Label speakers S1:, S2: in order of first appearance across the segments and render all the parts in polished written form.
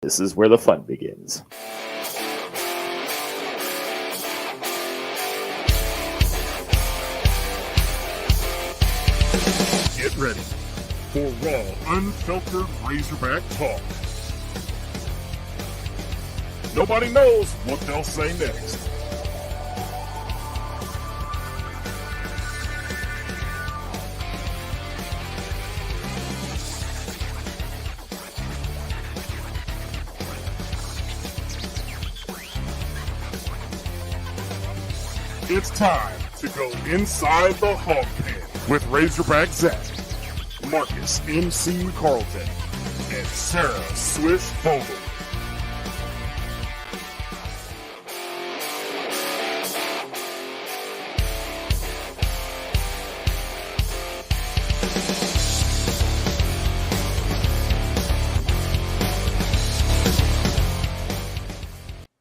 S1: This is where the fun begins.
S2: Get ready for raw, unfiltered Razorback talk. Nobody knows what they'll say next. It's time to go inside the Hawg Pen with Razorback Zach, Marcus MC Carlton, and Sarah Swish Vogel.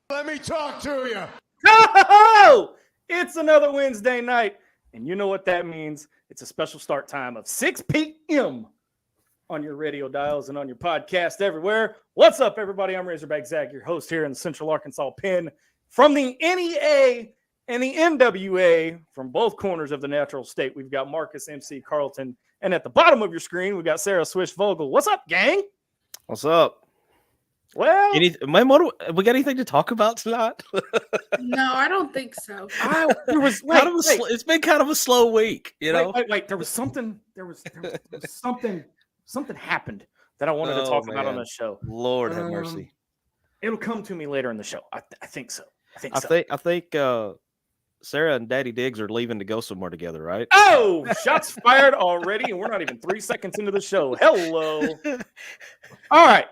S3: Let me talk to you.
S1: Oh, it's another Wednesday night, and you know what that means. It's a special start time of 6 p.m. on your radio dials and on your podcast everywhere. What's up, everybody? I'm Razorback Zach, your host here in the Central Arkansas Pen from the NEA and the NWA from both corners of the natural state. We've got Marcus MC Carlton, and at the bottom of your screen, we've got Sarah Swish Vogel. What's up, gang?
S4: What's up?
S1: Well,
S4: we got anything to talk about tonight?
S5: No, I don't think so.
S4: It's been kind of a slow week, you know.
S1: Wait. There was something happened that I wanted to talk about on this show.
S4: Lord have mercy.
S1: It'll come to me later in the show. I think so.
S4: I think Sarah and Daddy Diggs are leaving to go somewhere together, right?
S1: Oh, shots fired already, and we're not even 3 seconds into the show. Hello. All right.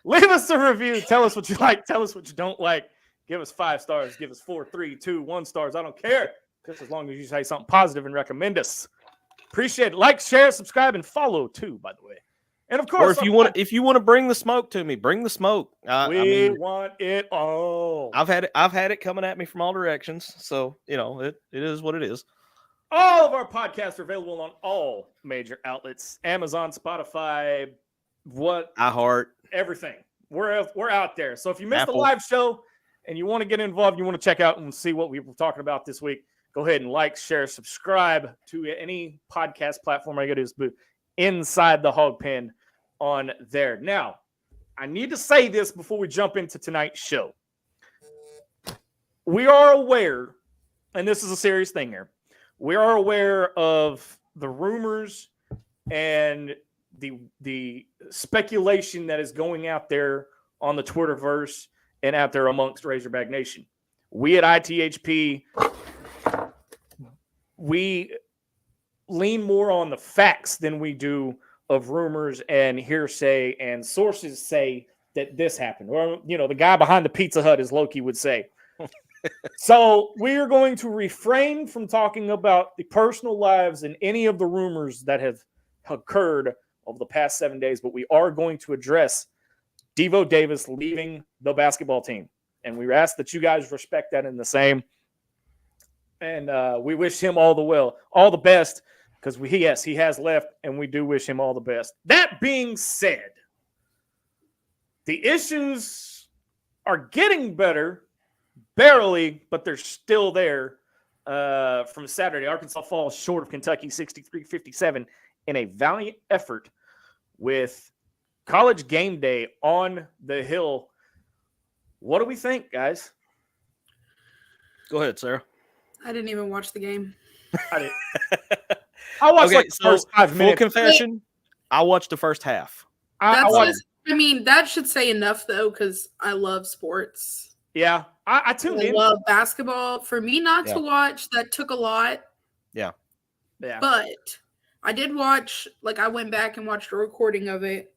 S1: Leave us a review. Tell us what you like. Tell us what you don't like. Give us 5 stars. Give us 4, 3, 2, 1 stars. I don't care. Just as long as you say something positive and recommend us. Appreciate it. Like, share, subscribe, and follow too, by the way. And of course,
S4: or if you want to bring the smoke to me, bring the smoke.
S1: We want it all.
S4: I've had it coming at me from all directions. So, you know, it is what it is.
S1: All of our podcasts are available on all major outlets. Amazon, Spotify,
S4: iHeart,
S1: everything. We're out there. So if you missed
S4: Apple.
S1: the live show and you want to get involved, you want to check out and see what we were talking about this week, go ahead and like, share, subscribe to any podcast platform. I go to this booth, Inside the Hawg Pen on there. Now, I need to say this before we jump into tonight's show. We are aware, and this is a serious thing here, we are aware of the rumors and the speculation that is going out there on the Twitterverse and out there amongst Razorback Nation. We at ITHP, we lean more on the facts than we do of rumors and hearsay and sources say that this happened. Or, you know, the guy behind the Pizza Hut, as Loki would say. So we are going to refrain from talking about the personal lives and any of the rumors that have occurred over the past 7 days, but we are going to address Devo Davis leaving the basketball team. And we ask that you guys respect that in the same. And we wish him all the best, because he has left, and we do wish him all the best. That being said, the issues are getting better, barely, but they're still there. From Saturday, Arkansas falls short of Kentucky 63-57 in a valiant effort with College game day on the Hill. What do we think, guys?
S4: Go ahead, Sarah.
S5: I didn't even watch the game.
S1: I watched the first 5 minutes.
S4: Full confession, I watched the first half.
S5: I mean, that should say enough, though, because I love sports.
S1: Yeah, I tuned in.
S5: I love basketball. For me not to watch, that took a lot.
S4: Yeah.
S5: But I did watch, I went back and watched a recording of it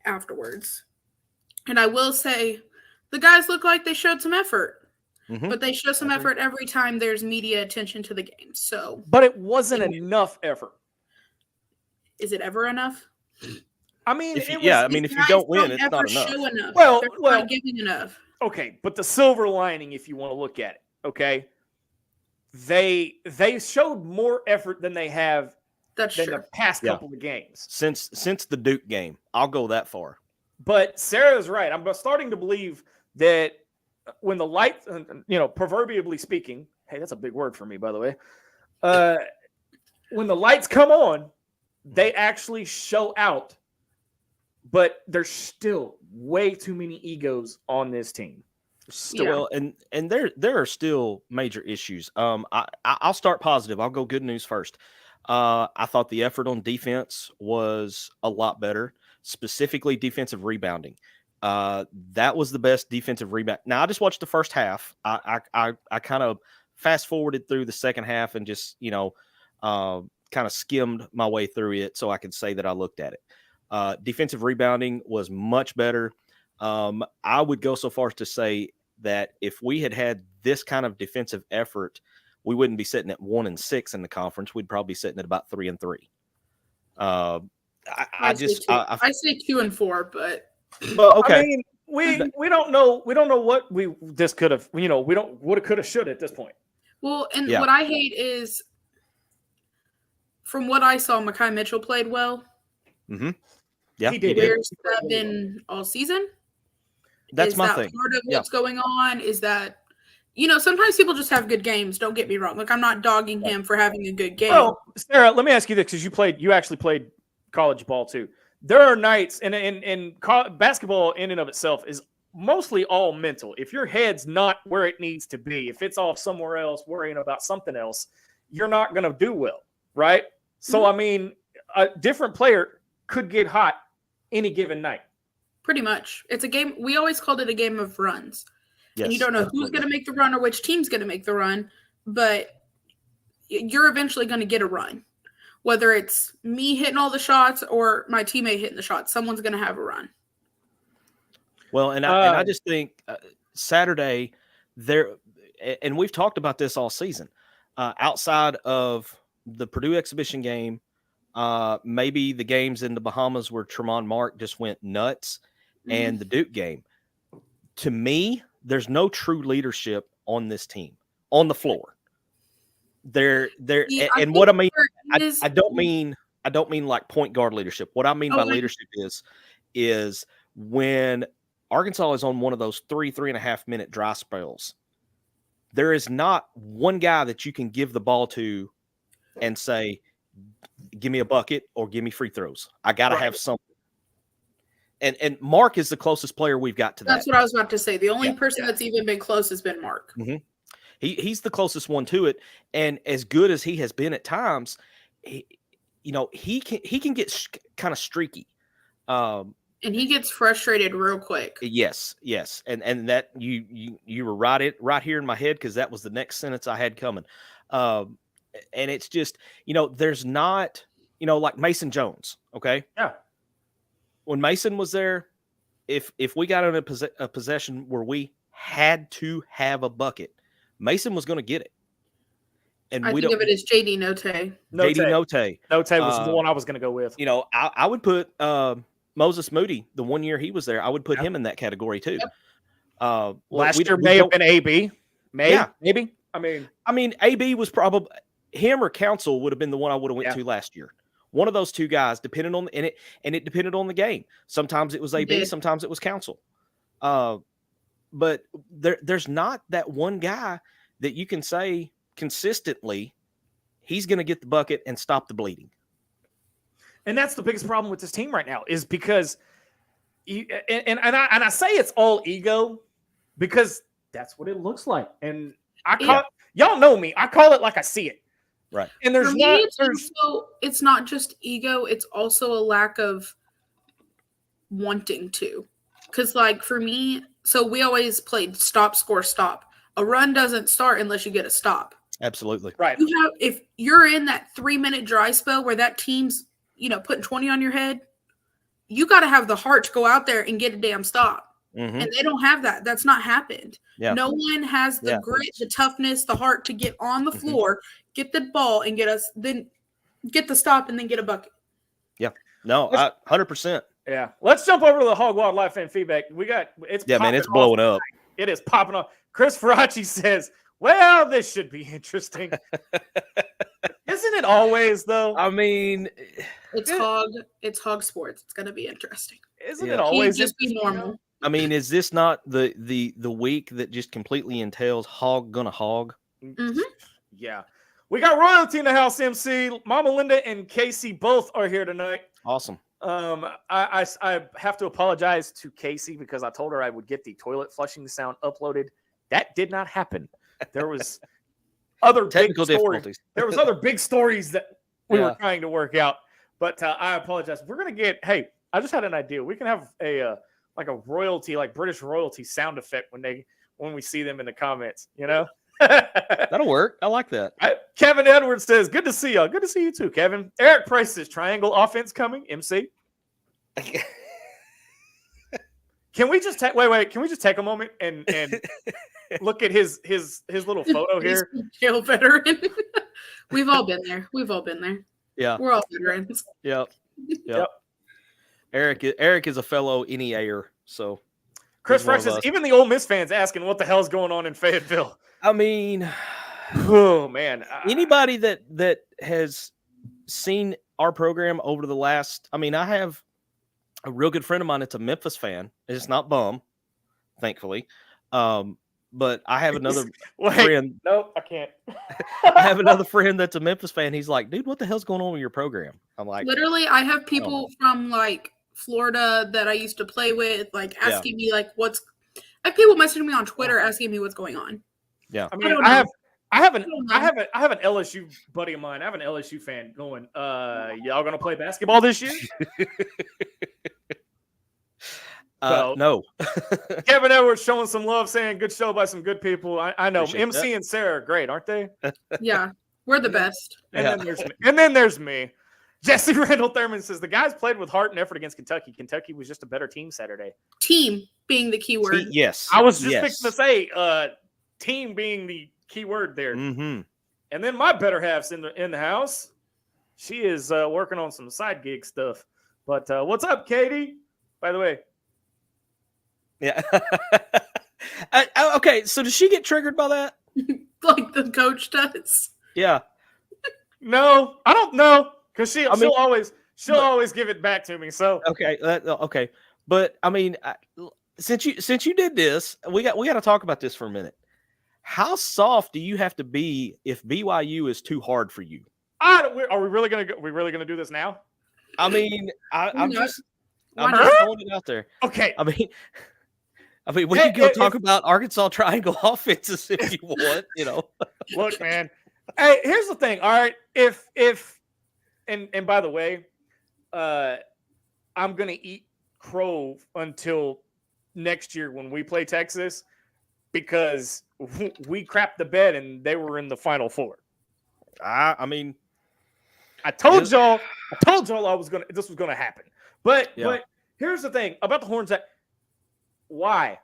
S5: afterwards. And I will say, the guys look like they showed some effort. Mm-hmm. But they show some effort every time there's media attention to the game. So,
S1: but it wasn't enough effort.
S5: Is it ever enough?
S1: I mean,
S4: if you don't win, it's not enough.
S1: Well,
S5: not giving enough.
S1: Okay, but the silver lining, if you want to look at it, okay, they showed more effort than they have
S5: That's
S1: than
S5: true.
S1: the past couple of games
S4: since the Duke game. I'll go that far.
S1: But Sarah's right. I'm starting to believe that when the lights, proverbially speaking, hey, that's a big word for me, by the way. When the lights come on, they actually show out. But there's still way too many egos on this team.
S4: Still, and there are still major issues. I'll start positive. I'll go good news first. I thought the effort on defense was a lot better, specifically defensive rebounding. That was the best defensive rebound. Now I just watched the first half. I kind of fast forwarded through the second half and just kind of skimmed my way through it so I could say that I looked at it. Defensive rebounding was much better. I would go so far as to say that if we had this kind of defensive effort, we wouldn't be sitting at 1-6 in the conference. We'd probably be sitting at about 3-3. I
S5: say 2-4, but
S4: okay.
S1: I mean, we don't know what this could have. We don't what it could have should at this point.
S5: Well, and what I hate is, from what I saw, Mekhi Mitchell played well.
S4: Mm-hmm. Yeah,
S1: he did.
S5: Where's that been all season?
S4: That's my thing.
S5: Part of what's going on is that, sometimes people just have good games. Don't get me wrong. Like, I'm not dogging him for having a good game.
S1: Well, Sarah, let me ask you this, because you actually played college ball too. There are nights, and basketball in and of itself is mostly all mental. If your head's not where it needs to be, if it's off somewhere else worrying about something else, you're not going to do well, right? So, I mean, a different player could get hot any given night.
S5: Pretty much. It's a game. We always called it a game of runs.
S4: Yes,
S5: and you don't know who's going to make the run or which team's going to make the run, but you're eventually going to get a run. Whether it's me hitting all the shots or my teammate hitting the shots, someone's going to have a run.
S4: Well, and I just think Saturday there, and we've talked about this all season, outside of the Purdue exhibition game, maybe the games in the Bahamas where Tremont Mark just went nuts, and the Duke game. To me, there's no true leadership on this team on the floor. And what I mean, I don't mean like point guard leadership. What I mean by leadership is when Arkansas is on one of those 3.5 minute dry spells, there is not one guy that you can give the ball to and say, give me a bucket or give me free throws. I got to have something. And Mark is the closest player we've got to that.
S5: That's what I was about to say. The only person that's even been close has been Mark.
S4: Mm-hmm. He's the closest one to it. And as good as he has been at times, he can get kind of streaky.
S5: And he gets frustrated real quick.
S4: Yes. And that you were right here in my head, because that was the next sentence I had coming. And it's just, there's not, like Mason Jones. Okay.
S1: Yeah.
S4: When Mason was there, if we got in a possession where we had to have a bucket, Mason was going to get it. And
S5: I think of it as JD Note.
S4: JD Note.
S1: Note was the one I was going to go with.
S4: I would put Moses Moody, the 1 year he was there, I would put him in that category too.
S5: Yep.
S1: Last year may have been AB. Maybe. I mean, AB was probably him, or Council would have been the one I would have went to last year. One of those two guys, depending on it depended on the game. Sometimes it was AB, sometimes it was Council. But there's not that one guy that you can say consistently he's going to get the bucket and stop the bleeding. And that's the biggest problem with this team right now, is because I say it's all ego because that's what it looks like. And y'all know me. I call it like I see it.
S4: Right.
S1: And
S5: it's not just ego, it's also a lack of wanting to. Because, like, for me, so we always played stop, score, stop. A run doesn't start unless you get a stop.
S4: Absolutely.
S1: Right.
S5: If you're in that 3-minute dry spell where that team's, putting 20 on your head, you got to have the heart to go out there and get a damn stop.
S4: Mm-hmm.
S5: And they don't have that. That's not happened.
S4: Yeah.
S5: No one has the grit, the toughness, the heart to get on the floor, get the ball, and then get the stop, and then get a bucket.
S4: Yeah. No, 100%.
S1: Yeah. Let's jump over to the Hog Wildlife fan feedback. It's
S4: blowing up.
S1: It is popping up. Chris Faraci says, well, this should be interesting. Isn't it always though?
S4: I mean,
S5: It's hog sports. It's gonna be interesting.
S1: Isn't
S4: Yeah.
S1: it
S5: Can't
S1: always
S5: just be
S1: interesting,
S5: normal.
S4: I mean, is this not the week that just completely entails hog gonna hog?
S5: Mhm.
S1: Yeah. We got royalty in the house, MC. Mama Linda and Casey both are here tonight.
S4: Awesome.
S1: I have to apologize to Casey because I told her I would get the toilet flushing sound uploaded. That did not happen. There was other
S4: Technical
S1: big stories.
S4: difficulties.
S1: There was other big stories that we
S4: Yeah.
S1: were trying to work out. But I apologize. We're gonna get. Hey, I just had an idea. We can have a like a royalty, like British royalty sound effect when we see them in the comments. You know.
S4: That'll work. I like that.
S1: Kevin Edwards says, "Good to see y'all. Good to see you too, Kevin." Eric Price says, "Triangle offense coming." MC. Can we just wait? Can we just take a moment and look at his little photo here?
S5: Jail veteran. We've all been there. We've all been there.
S4: Yeah.
S5: We're all veterans.
S4: Yep.
S1: Yep.
S4: Eric is a fellow NEAer, so
S1: Chris
S4: he's one
S1: Fresh
S4: of
S1: says,
S4: us.
S1: even the Ole Miss fans asking what the hell's going on in Fayetteville.
S4: I mean,
S1: Oh man,
S4: anybody that has seen our program over the last, I mean, I have a real good friend of mine that's a Memphis fan. It's not bum, thankfully. But I have another friend.
S1: Nope, I can't.
S4: I have another friend that's a Memphis fan. He's like, dude, what the hell's going on with your program? I'm like,
S5: Literally, I have people from like Florida that I used to play with, like asking me like I have people messaging me on Twitter asking me what's going on.
S4: yeah.
S1: I mean, I have an LSU buddy of mine. I have an LSU fan going, y'all gonna play basketball this year?
S4: No.
S1: Kevin Edwards showing some love, saying good show by some good people. I know
S4: Appreciate
S1: MC and Sarah are great, aren't they?
S5: Yeah, we're the best.
S1: And then there's me. Jesse Randall Thurman says the guys played with heart and effort against Kentucky. Kentucky was just a better team Saturday.
S5: Team being the key word.
S4: Yes.
S1: I was just fixing to say team being the key word there.
S4: Mm-hmm.
S1: And then my better half's in the house. She is working on some side gig stuff. But what's up, Katie? By the way.
S4: Yeah. Okay, so does she get triggered by that?
S5: Like the coach does.
S4: Yeah.
S1: No, I don't know. Because she'll always give it back to me. So
S4: Okay, okay. But I mean, since you did this, we got to talk about this for a minute. How soft do you have to be if BYU is too hard for you?
S1: are we really gonna do this now?
S4: I mean, I'm just
S5: Why
S4: throwing it out there.
S1: Okay.
S4: I mean, we can go talk about Arkansas triangle offenses if you want. You know,
S1: Look, man. Hey, here's the thing. All right, if and by the way, I'm gonna eat crow until next year when we play Texas because we crapped the bed and they were in the Final Four.
S4: I mean,
S1: I told y'all this was gonna happen. But here's the thing about the Horns. Why?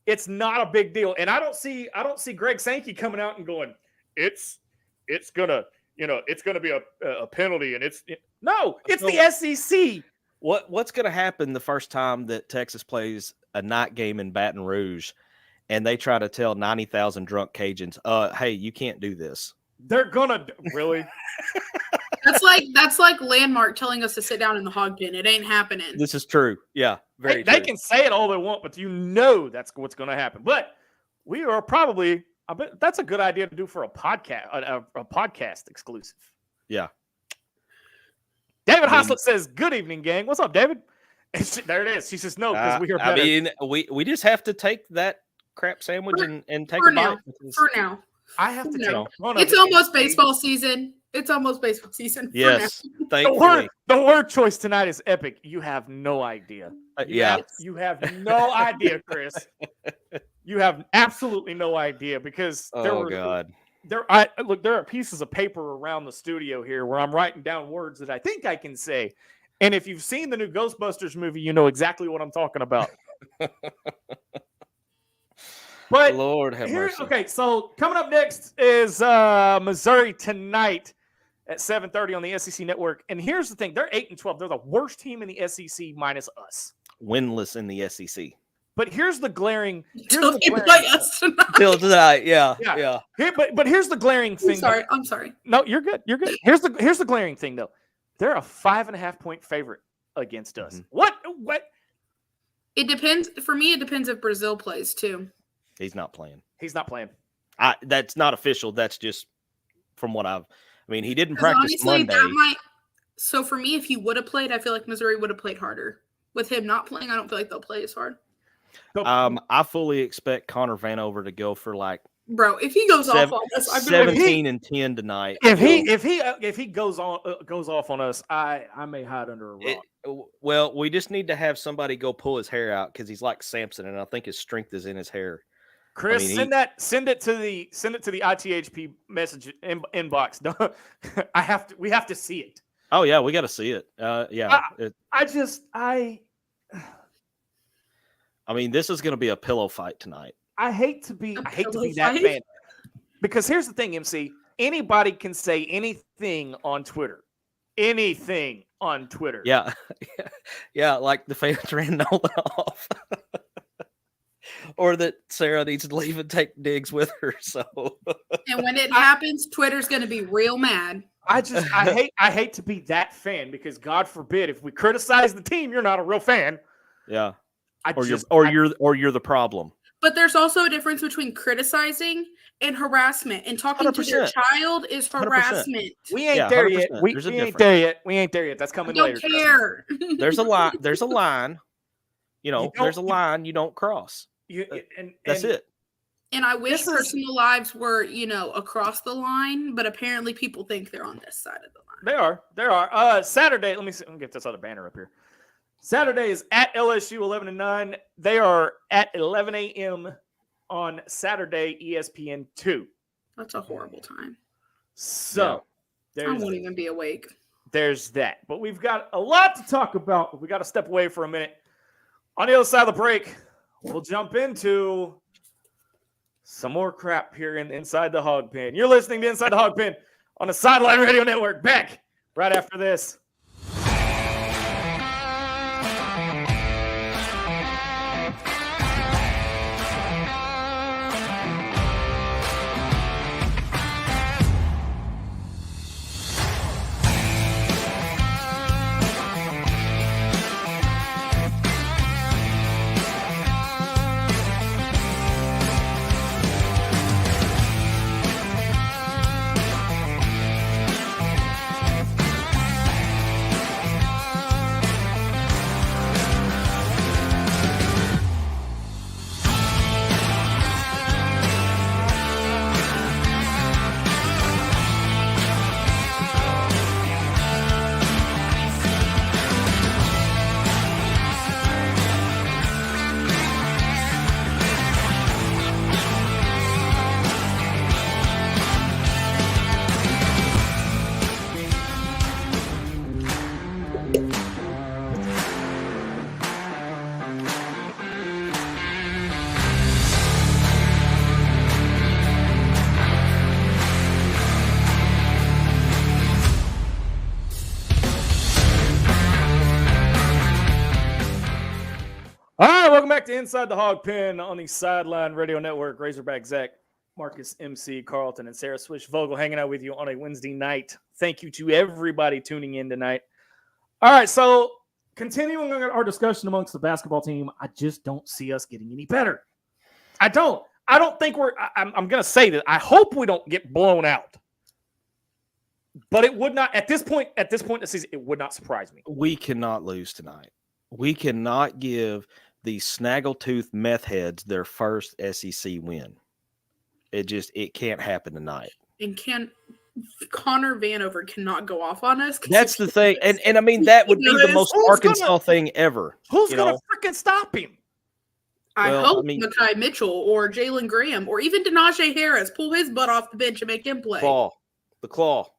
S1: It's not a big deal, and I don't see Greg Sankey coming out and going, it's gonna be a penalty, and it's the SEC.
S4: what's going to happen the first time that Texas plays a night game in Baton Rouge, and they try to tell 90,000 drunk Cajuns, hey, you can't do this.
S1: They're gonna really.
S5: That's like Landmark telling us to sit down in the hog pen. It ain't happening.
S4: This is true. Yeah, very true.
S1: They can say it all they want, but that's what's going to happen. But we are probably. I bet that's a good idea to do for a podcast, a podcast exclusive.
S4: Yeah.
S1: David Hoslett says, "Good evening, gang. What's up, David?" There it is. She says, "No, because we are better."
S4: I mean, we just have to take that crap sandwich and take
S5: for
S4: a
S5: now.
S4: bite.
S5: For now.
S1: I have to take one of
S5: It's
S1: it.
S5: almost baseball season. It's almost baseball season.
S4: Yes,
S1: The
S4: thankfully.
S1: word choice tonight is epic. You have no idea. You have no idea, Chris. You have absolutely no idea because
S4: God.
S1: there are pieces of paper around the studio here where I'm writing down words that I think I can say. And if you've seen the new Ghostbusters movie, you know exactly what I'm talking about. But
S4: Lord have mercy.
S1: Okay, so coming up next is Missouri tonight at 7:30 on the SEC Network. And here's the thing: they're 8-12. They're the worst team in the SEC minus us.
S4: Winless in the SEC.
S1: But here's the glaring.
S5: Till they play us tonight.
S4: Till tonight, yeah.
S1: Here, but here's the glaring thing.
S5: I'm sorry.
S1: No, you're good. You're good. Here's the glaring thing though. They're a 5.5 point favorite against us. What?
S5: It depends. For me, it depends if Brazil plays too.
S4: He's not playing.
S1: He's not playing.
S4: That's not official. That's just from what I mean, he didn't practice
S5: honestly,
S4: Monday.
S5: So for me, if he would have played, I feel like Missouri would have played harder. With him not playing, I don't feel like they'll play as hard.
S4: I fully expect Connor Vanover to go for like
S5: if he goes off on us,
S4: 17 and 10 tonight.
S1: If he goes off on us, I may hide under a rock.
S4: Well, we just need to have somebody go pull his hair out because he's like Samson, and I think his strength is in his hair.
S1: Chris, send it to the ITHP message inbox. We have to see it.
S4: Oh yeah, we got to see it. I mean, this is going to be a pillow fight tonight.
S1: I hate to be that fan, because here's the thing, MC. Anybody can say anything on Twitter. Anything on Twitter.
S4: Yeah, yeah. Like the fans ran Nolan off, or that Sarah needs to leave and take digs with her. So,
S5: and when it happens, Twitter's going to be real mad.
S1: I hate to be that fan, because God forbid if we criticize the team, you're not a real fan.
S4: Yeah. You're the problem.
S5: But there's also a difference between criticizing and harassment. And talking
S4: 100%.
S5: to your child is harassment.
S1: 100%. We ain't there yet. We ain't there yet. We ain't there yet. That's coming later.
S5: I don't care.
S4: There's a line. There's a line. There's a line you don't cross. That's it.
S5: And I wish personal lives were, across the line, but apparently people think they're on this side of the line.
S1: They are. Saturday, let me get this other banner up here. Saturday is at LSU 11-9. They are at 11 a.m. on Saturday, ESPN 2.
S5: That's a horrible time.
S1: So,
S5: I won't even be awake.
S1: There's that. But we've got a lot to talk about, but we got to step away for a minute. On the other side of the break, we'll jump into some more crap here inside the Hog Pen. You're listening to Inside the Hog Pen on the Sideline Radio Network. Back right after this. All right, welcome back to Inside the Hog Pen on the Sideline Radio Network. Razorback Zach, Marcus MC, Carlton, and Sarah Swish Vogel hanging out with you on a Wednesday night. Thank you to everybody tuning in tonight. All right, so continuing our discussion amongst the basketball team, I just don't see us getting any better. I don't think I'm going to say that. I hope we don't get blown out. But it would not, at this point in the season, it would not surprise me.
S4: We cannot lose tonight. We cannot give the snaggletooth meth heads their first SEC win. It can't happen tonight.
S5: And Connor Vanover cannot go off on us?
S4: That's the thing. And I mean, that would be the most Arkansas thing ever.
S1: Who's going to freaking stop him?
S5: I hope Makai Mitchell or Jalen Graham or even Denaje Harris pull his butt off the bench and make him play.
S4: The claw.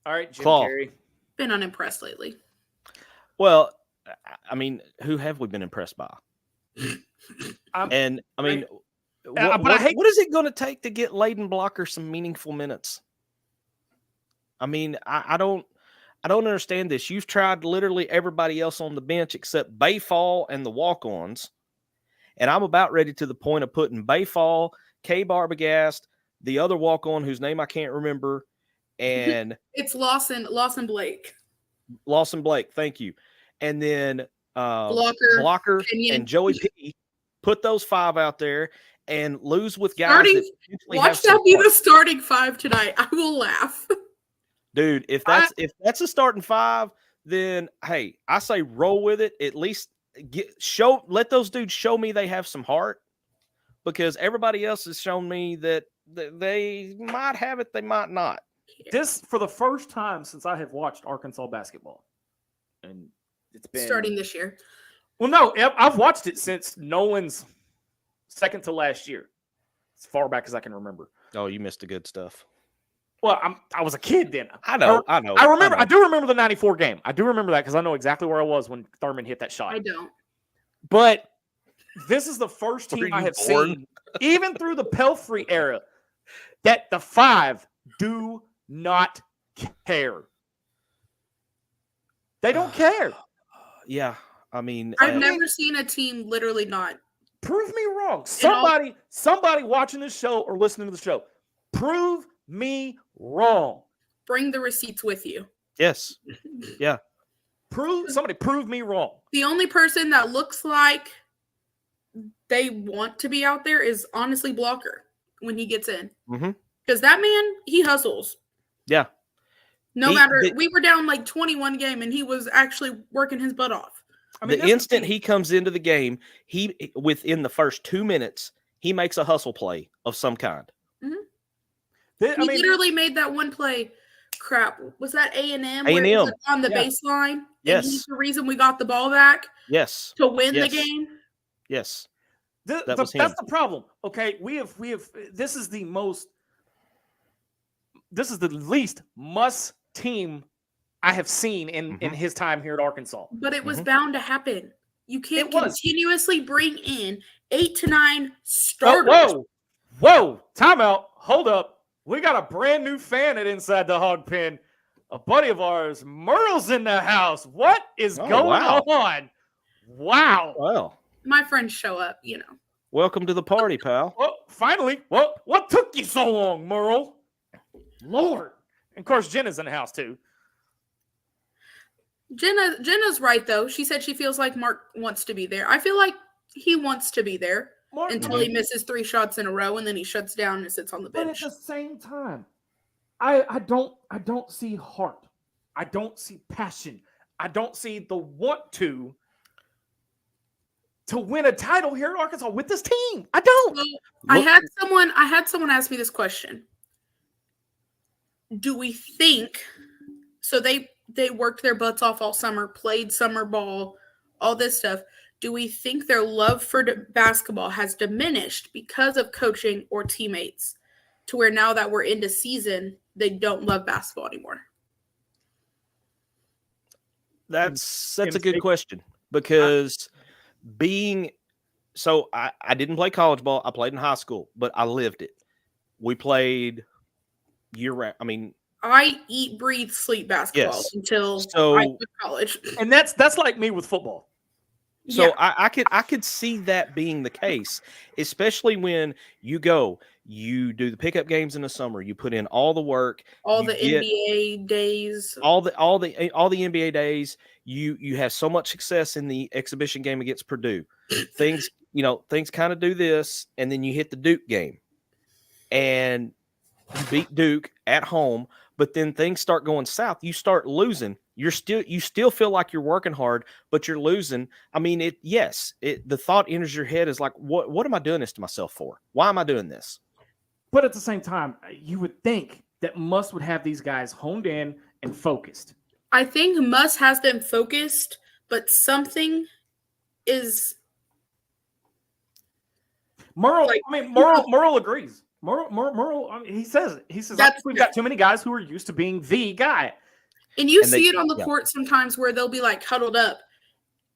S1: All right, Jim Carrey.
S5: Been unimpressed lately.
S4: Well, I mean, who have we been impressed by? What is it going to take to get Layden Blocker some meaningful minutes? I mean, I don't understand this. You've tried literally everybody else on the bench except Bayfall and the walk-ons. And I'm about ready to the point of putting Bayfall, K Barbagast, the other walk-on whose name I can't remember, and
S5: It's Lawson Blake.
S4: Lawson Blake, thank you. And then
S5: Blocker, Kenyon.
S4: and Joey P. Put those 5 out there and lose with guys
S5: Starting,
S4: that potentially
S5: watch
S4: have some
S5: that be
S4: heart.
S5: the starting 5 tonight. I will laugh.
S4: Dude, if that's a starting 5, then hey, I say roll with it. At least let those dudes show me they have some heart, because everybody else has shown me that they might have it, they might not.
S1: This for the first time since I have watched Arkansas basketball, and it's been
S5: Starting this year.
S1: Well, no, I've watched it since Nolan's second to last year, as far back as I can remember.
S4: Oh, you missed the good stuff.
S1: Well, I was a kid then.
S4: I know.
S1: I remember. I do remember the '94 game. I do remember that because I know exactly where I was when Thurman hit that shot.
S5: I don't.
S1: But this is the first
S4: Were
S1: team I
S4: you
S1: have
S4: born?
S1: seen, even through the Pelfrey era, that the 5 do not care. They don't care.
S4: Yeah, I mean,
S5: I've never seen a team literally not.
S1: Prove me wrong. Somebody watching this show or listening to the show, prove me wrong.
S5: Bring the receipts with you.
S4: yes, yeah.
S1: Somebody prove me wrong.
S5: The only person that looks like they want to be out there is honestly Blocker when he gets in. Because that man, he hustles.
S4: Yeah.
S5: We were down like 21 game and he was actually working his butt off.
S1: I mean,
S4: the instant he comes into the game, within the first 2 minutes, he makes a hustle play of some kind.
S5: He literally made that one play. Crap, was that A&M?
S4: A&M
S5: on the baseline.
S4: Yes,
S5: and he's the reason we got the ball back.
S4: Yes,
S5: to win the game.
S4: Yes,
S1: that's the problem. Okay, we have. This is the least must team I have seen in his time here at Arkansas.
S5: But it was bound to happen. You can't continuously bring in 8 to 9 starters.
S1: Whoa! Timeout. Hold up. We got a brand new fan at Inside the Hawg Pen. A buddy of ours, Merle's in the house. What is going on? Wow.
S4: Well,
S5: my friends show up,
S4: Welcome to the party, pal.
S1: Well, finally. What took you so long, Merle? Lord. And of course, Jenna's in the house too.
S5: Jenna's right though. She said she feels like Mark wants to be there. I feel like he wants to be there until he misses 3 shots in a row and then he shuts down and sits on the bench.
S1: But at the same time, I don't see heart. I don't see passion. I don't see the want to win a title here at Arkansas with this team. I don't.
S5: Well, I had someone ask me this question. Do we think so they worked their butts off all summer, played summer ball, all this stuff. Do we think their love for basketball has diminished because of coaching or teammates to where now that we're into season, they don't love basketball anymore?
S4: That's a good question, because I didn't play college ball. I played in high school, but I lived it. We played year round. I mean,
S5: I eat, breathe, sleep basketball until I went to college.
S1: And that's like me with football.
S4: So I could see that being the case, especially when you do the pickup games in the summer. You put in all the work,
S5: all the NBA days,
S4: all the NBA days. You have so much success in the exhibition game against Purdue. Things kind of do this, and then you hit the Duke game, and you beat Duke at home. But then things start going south. You start losing. You still feel like you're working hard, but you're losing. I mean, the thought enters your head is like, what am I doing this to myself for? Why am I doing this?
S1: But at the same time, you would think that Muss would have these guys honed in and focused.
S5: I think Muss has them focused, but something is.
S1: Merle agrees. Merle, he says we've got too many guys who are used to being the guy.
S5: And you see it on the court sometimes where they'll be like huddled up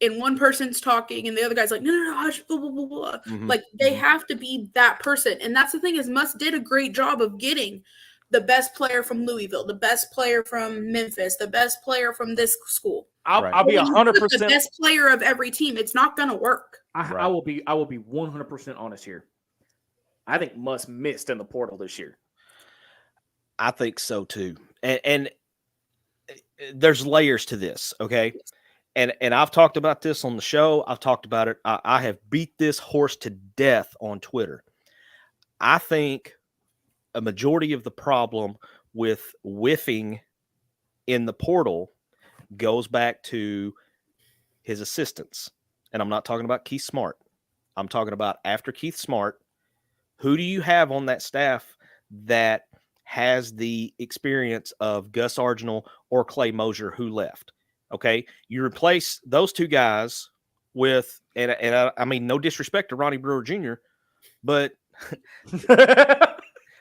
S5: and one person's talking and the other guy's like, no, hush, blah, blah, blah, blah. Like they have to be that person. And that's the thing is Muss did a great job of getting the best player from Louisville, the best player from Memphis, the best player from this school.
S1: I'll be
S5: When you put
S1: 100%.
S5: the best player of every team, it's not going to work.
S1: I will be 100% honest here. I think Muss missed in the portal this year.
S4: I think so too. And there's layers to this, okay? And I've talked about this on the show. I've talked about it. I have beat this horse to death on Twitter. I think a majority of the problem with whiffing in the portal goes back to his assistants. And I'm not talking about Keith Smart. I'm talking about after Keith Smart, who do you have on that staff that has the experience of Gus Argenal or Clay Mosier who left? Okay. You replace those two guys with, and I mean, no disrespect to Ronnie Brewer Jr., but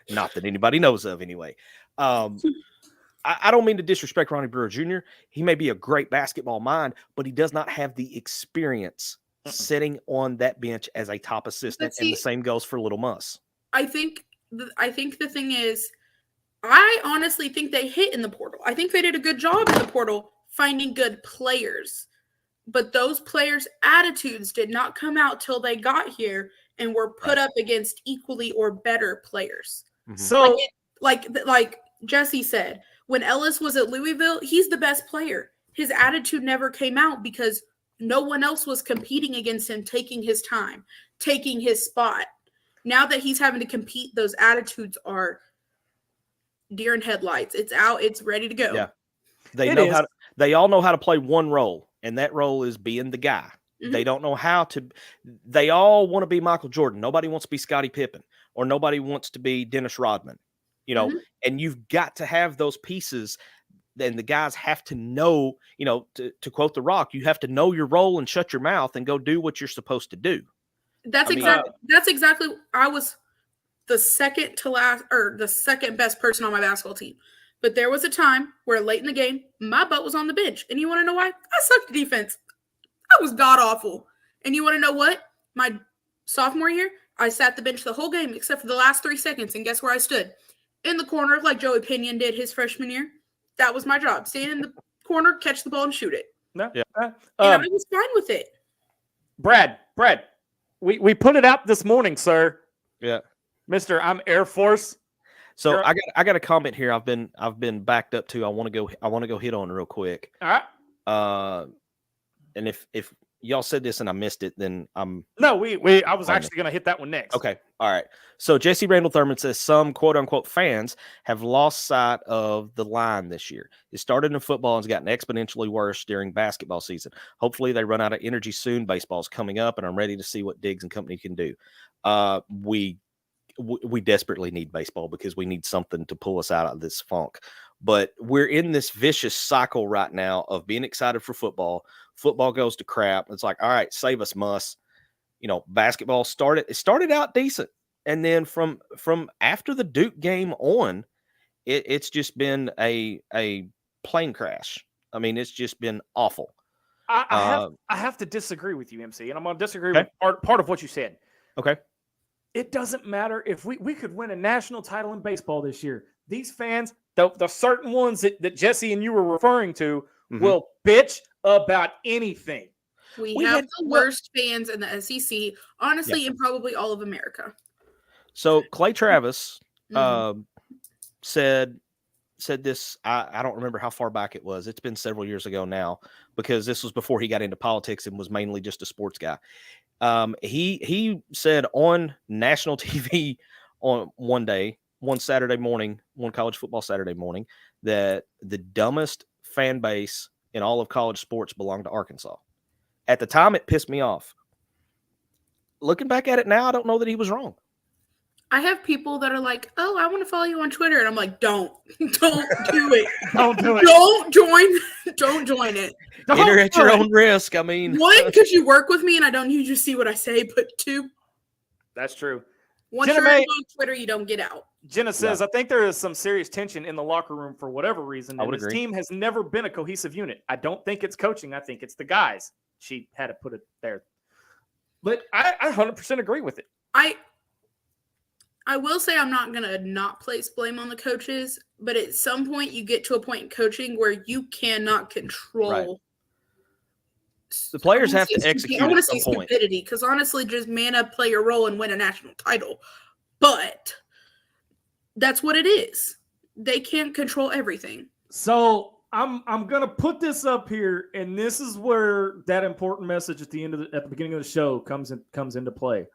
S4: not that anybody knows of anyway. I don't mean to disrespect Ronnie Brewer Jr. He may be a great basketball mind, but he does not have the experience sitting on that bench as a top assistant. And the same goes for Little Muss.
S5: I think the thing is, I honestly think they hit in the portal. I think they did a good job in the portal finding good players. But those players' attitudes did not come out till they got here and were put up against equally or better players.
S4: Mm-hmm.
S1: So,
S5: like Jesse said, when Ellis was at Louisville, he's the best player. His attitude never came out because no one else was competing against him, taking his time, taking his spot. Now that he's having to compete, those attitudes are deer in headlights. It's out. It's ready to go.
S4: Yeah, they all know how to play one role, and that role is being the guy. Mm-hmm. They don't know how to. They all want to be Michael Jordan. Nobody wants to be Scottie Pippen, or nobody wants to be Dennis Rodman. You know, and you've got to have those pieces. Then the guys have to know. You know, to quote The Rock, you have to know your role and shut your mouth and go do what you're supposed to do.
S5: That's exactly. I was the second to last, or the second best person on my basketball team. But there was a time where late in the game, my butt was on the bench. And you want to know why? I sucked at defense. I was god-awful. And you want to know what? My sophomore year, I sat the bench the whole game except for the last 3 seconds. And guess where I stood? In the corner like Joey Pinion did his freshman year. That was my job. Stand in the corner, catch the ball, and shoot it.
S1: No.
S4: Yeah.
S5: And I was fine with it.
S1: Brad, we put it out this morning, sir.
S4: Yeah.
S1: Mr. I'm Air Force.
S4: So I got a comment here. I've been backed up to. I want to go hit on real quick.
S1: All right.
S4: And if y'all said this and I missed it, then I'm
S1: no. I was actually going to hit that one next.
S4: Okay. All right. So Jesse Randall Thurman says some quote unquote fans have lost sight of the line this year. It started in football and has gotten exponentially worse during basketball season. Hopefully they run out of energy soon. Baseball's coming up, and I'm ready to see what Diggs and company can do. We desperately need baseball because we need something to pull us out of this funk. But we're in this vicious cycle right now of being excited for football. Football goes to crap. It's like, all right, save us, Muss. You know, basketball started out decent. And then from after the Duke game on, it's just been a plane crash. I mean, it's just been awful.
S1: I have to disagree with you, MC, and I'm going to disagree with part of what you said.
S4: Okay.
S1: It doesn't matter if we could win a national title in baseball this year. These fans, the certain ones that Jesse and you were referring to, will bitch about anything.
S5: We have the worst fans in the SEC, honestly, and probably all of America.
S4: So Clay Travis said this. I don't remember how far back it was. It's been several years ago now, because this was before he got into politics and was mainly just a sports guy. He said on national TV on one Saturday morning, one college football Saturday morning, that the dumbest fan base in all of college sports belonged to Arkansas. At the time, it pissed me off. Looking back at it now, I don't know that he was wrong.
S5: I have people that are like, "Oh, I want to follow you on Twitter," and I'm like, "Don't do it.
S1: Don't do it.
S5: Don't join it.
S4: Enter at your own risk." I mean,
S5: one, because you work with me and I don't need you to see what I say, but two,
S1: that's true.
S5: Once you're on Twitter, you don't get out.
S1: Jenna says, I think there is some serious tension in the locker room for whatever reason. And this team has never been a cohesive unit. I don't think it's coaching. I think it's the guys. She had to put it there. But I 100% agree with it.
S5: I will say I'm not going to not place blame on the coaches, but at some point you get to a point in coaching where you cannot control
S4: The players have to execute
S5: I want
S4: at
S5: to see
S4: some point.
S5: stupidity because honestly, just man up, play your role, and win a national title. But that's what it is. They can't control everything.
S1: So I'm gonna put this up here, and this is where that important message at the beginning of the show comes into play.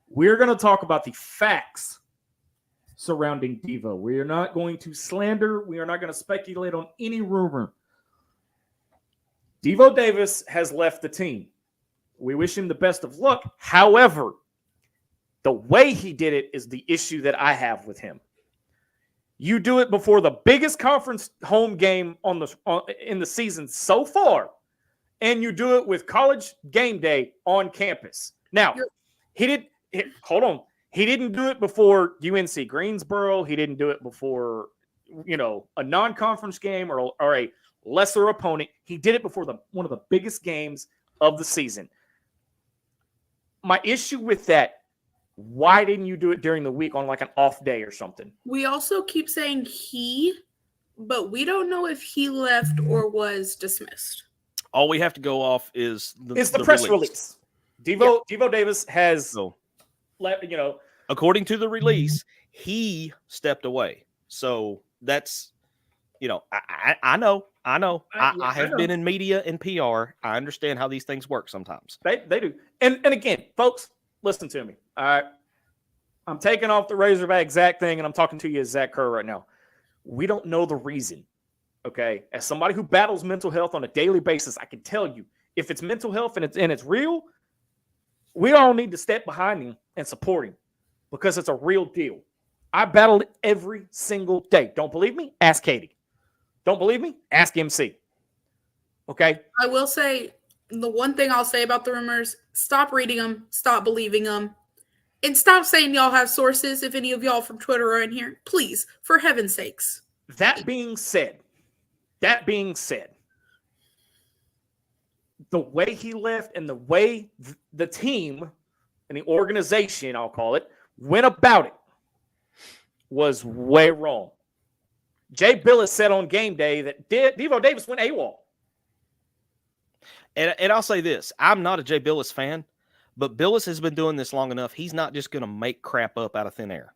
S1: We're gonna talk about the facts surrounding Devo. We are not going to slander. We are not going to speculate on any rumor. Devo Davis has left the team. We wish him the best of luck. However, the way he did it is the issue that I have with him. You do it before the biggest conference home game in the season so far, and you do it with college game day on campus. Now, hold on. He didn't do it before UNC Greensboro. He didn't do it before, a non-conference game or a lesser opponent. He did it before one of the biggest games of the season. My issue with that, why didn't you do it during the week on like an off day or something?
S5: We also keep saying but we don't know if he left or was dismissed.
S4: All we have to go off is the
S1: press release. Devo Davis has...
S4: according to the release, he stepped away. So that's, I know. I have been in media and PR. I understand how these things work sometimes.
S1: They do. And again, folks, listen to me. All right. I'm taking off the Razorback Zach thing, and I'm talking to you as Zach Kerr right now. We don't know the reason. Okay. As somebody who battles mental health on a daily basis, I can tell you, if it's mental health and it's real, we all need to step behind him and support him because it's a real deal. I battled it every single day. Don't believe me? Ask Katie. Don't believe me? Ask MC. Okay?
S5: I will say, the one thing I'll say about the rumors, stop reading them, stop believing them, and stop saying y'all have sources if any of y'all from Twitter are in here. Please, for heaven's sakes.
S1: That being said, the way he left and the way the team and the organization, I'll call it, went about it was way wrong. Jay Billis said on game day that Devo Davis went AWOL.
S4: And I'll say this. I'm not a Jay Billis fan, but Billis has been doing this long enough. He's not just going to make crap up out of thin air.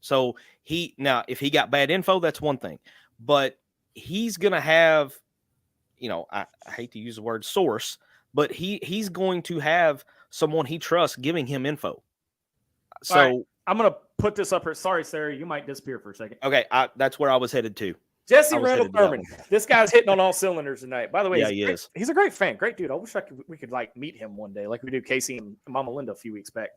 S4: So if he got bad info, that's one thing. But he's going to have, I hate to use the word source, but he's going to have someone he trusts giving him info. So
S1: right, I'm going to put this up here. Sorry, Sarah, you might disappear for a second.
S4: Okay, that's where I was headed to.
S1: Jesse Randall Thurman. This guy's hitting on all cylinders tonight. By the way,
S4: he is.
S1: He's a great fan. Great dude. I wish we could meet him one day like we did Casey and Mama Linda a few weeks back.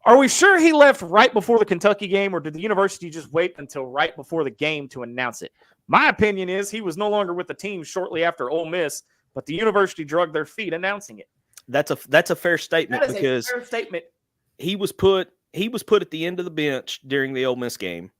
S1: Are we sure he left right before the Kentucky game, or did the university just wait until right before the game to announce it? My opinion is he was no longer with the team shortly after Ole Miss, but the university dragged their feet announcing it.
S4: That's a fair statement because
S1: a fair statement.
S4: He was put at the end of the bench during the Ole Miss game.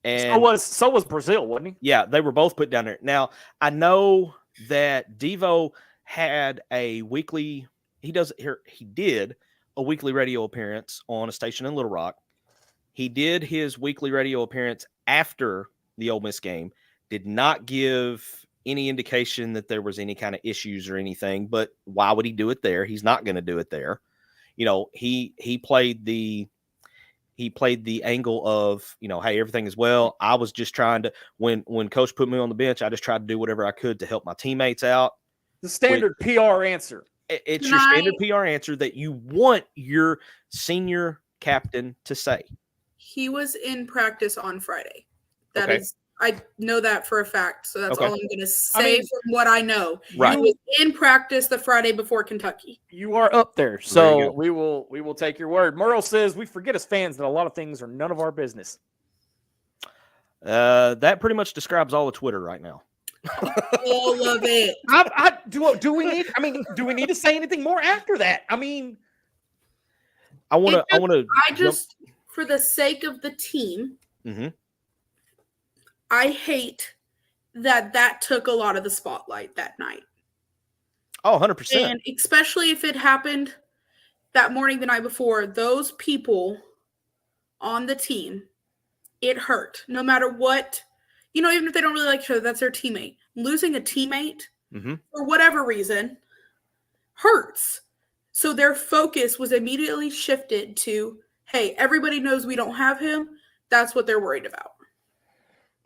S4: And
S1: so was Brazil, wasn't he?
S4: Yeah, they were both put down there. Now, I know that Devo had a weekly he did a weekly radio appearance on a station in Little Rock. He did his weekly radio appearance after the Ole Miss game. Did not give any indication that there was any kind of issues or anything, but why would he do it there? He's not going to do it there. He played the angle of, hey, everything is well. I was just trying to, when coach put me on the bench, I just tried to do whatever I could to help my teammates out.
S1: The standard PR answer.
S4: It's your standard PR answer that you want your senior captain to say.
S5: He was in practice on Friday. That is, I know that for a fact. So that's all I'm going to say from what I know.
S4: Right.
S5: He was in practice the Friday before Kentucky.
S1: You are up there. So we will take your word. Merle says we forget as fans that a lot of things are none of our business.
S4: That pretty much describes all of Twitter right now.
S5: All of it.
S1: Do we need to say anything more after that? I mean,
S5: for the sake of the team,
S4: mm-hmm.
S5: I hate that took a lot of the spotlight that night.
S4: Oh, 100%.
S5: And especially if it happened that morning, the night before, those people on the team, it hurt. No matter what, even if they don't really like each other, that's their teammate. Losing a teammate
S4: mm-hmm.
S5: for whatever reason hurts. So their focus was immediately shifted to, hey, everybody knows we don't have him. That's what they're worried about.